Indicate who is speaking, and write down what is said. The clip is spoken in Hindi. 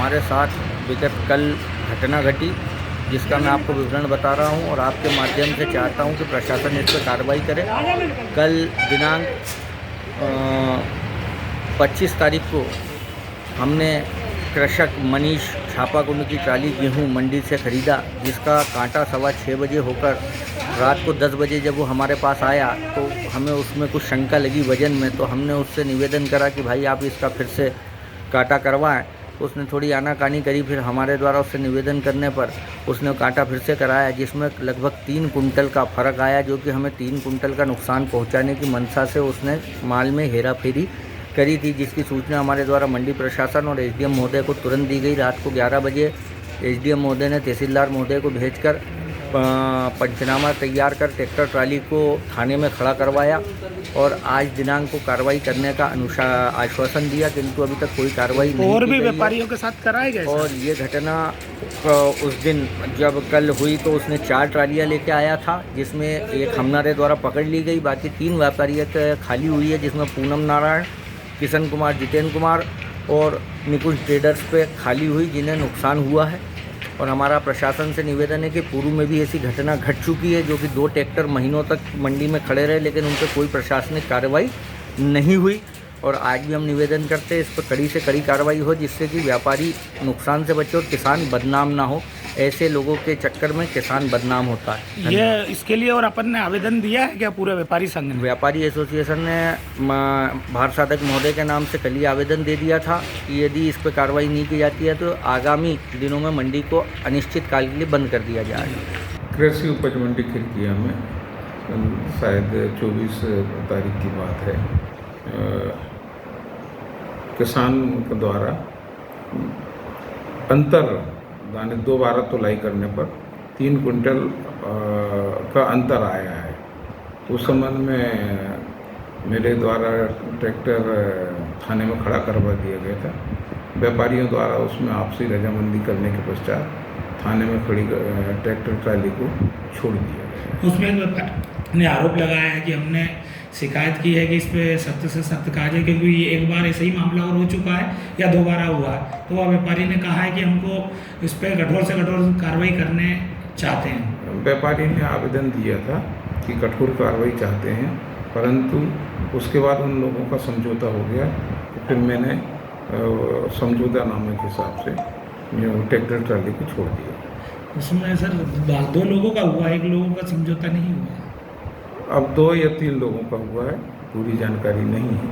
Speaker 1: हमारे साथ विगत कल घटना घटी, जिसका मैं आपको विवरण बता रहा हूं और आपके माध्यम से चाहता हूं कि प्रशासन इस पर कार्रवाई करे। कल दिनांक 25 तारीख को हमने कृषक मनीष छापाकुंड की ट्राली गेहूं मंडी से ख़रीदा, जिसका कांटा 6:15 बजे होकर रात को 10 बजे जब वो हमारे पास आया तो हमें उसमें कुछ शंका लगी वज़न में। तो हमने उससे निवेदन करा कि भाई आप इसका फिर से कांटा करवाएं। उसने थोड़ी आनाकानी करी, फिर हमारे द्वारा उससे निवेदन करने पर उसने कांटा फिर से कराया, जिसमें लगभग 3 कुंटल का फ़र्क आया, जो कि हमें 3 कुंटल का नुकसान पहुंचाने की मंशा से उसने माल में हेरा फेरी करी थी, जिसकी सूचना हमारे द्वारा मंडी प्रशासन और एसडीएम महोदय को तुरंत दी गई। रात को 11 बजे एसडीएम महोदय ने तहसीलदार महोदय को भेजकर पंचनामा तैयार कर ट्रैक्टर ट्राली को थाने में खड़ा करवाया और आज दिनांक को कार्रवाई करने का आश्वासन दिया, किंतु अभी तक कोई कार्रवाई नहीं
Speaker 2: और
Speaker 1: की
Speaker 2: भी
Speaker 1: गई है।
Speaker 2: व्यापारियों के साथ कराए गए
Speaker 1: और ये घटना उस दिन जब कल हुई तो उसने 4 ट्रालियाँ लेके आया था, जिसमें एक हमारे द्वारा पकड़ ली गई, बाकी 3 व्यापारियों खाली हुई है, जिसमें पूनम नारायण, किशन कुमार, जितेंद्र कुमार और निकुंज ट्रेडर्स पे खाली हुई, जिन्हें नुकसान हुआ है। और हमारा प्रशासन से निवेदन है कि पूर्व में भी ऐसी घटना घट चुकी है, जो कि 2 ट्रैक्टर महीनों तक मंडी में खड़े रहे, लेकिन उन पर कोई प्रशासनिक कार्रवाई नहीं हुई। और आज भी हम निवेदन करते हैं इस पर कड़ी से कड़ी कार्रवाई हो, जिससे कि व्यापारी नुकसान से बचे और किसान बदनाम ना हो। ऐसे लोगों के चक्कर में किसान बदनाम होता है।
Speaker 2: ये इसके लिए और अपन ने आवेदन दिया है क्या पूरे व्यापारी संघ ने?
Speaker 1: व्यापारी एसोसिएशन ने भारत साधक महोदय के नाम से कल ही आवेदन दे दिया था कि यदि इस पर कार्रवाई नहीं की जाती है तो आगामी दिनों में मंडी को अनिश्चित काल के लिए बंद कर दिया जाएगा।
Speaker 3: कृषि उपज मंडी खिड़किया में शायद 24 तारीख की बात है, किसान के द्वारा अंतर यानी 2 बार तुलाई करने पर 3 कुंटल का अंतर आया है। उस संबंध में मेरे द्वारा ट्रैक्टर थाने में खड़ा करवा दिया गया था। व्यापारियों द्वारा उसमें आपसी रजामंदी करने के पश्चात थाने में खड़ी ट्रैक्टर ट्राली को छोड़ दिया गया।
Speaker 2: उसमें व्यापारी ने आरोप लगाया है कि हमने शिकायत की है कि इस पर सख्त से सख्त कार्रवाई, क्योंकि ये एक बार ऐसा ही मामला और हो चुका है या दोबारा हुआ है। तो वह व्यापारी ने कहा है कि हमको इस पर कठोर से कठोर कार्रवाई करने चाहते हैं।
Speaker 3: व्यापारी ने आवेदन दिया था कि कठोर कार्रवाई चाहते हैं, परंतु उसके बाद उन लोगों का समझौता हो गया। फिर मैंने समझौता नामे के हिसाब से ट्रैक्टर ट्राली को छोड़ दिया।
Speaker 2: उसमें सर 2 लोगों का हुआ, 1 लोगों का समझौता नहीं हुआ।
Speaker 3: अब 2 या 3 लोगों का हुआ है, पूरी जानकारी नहीं है।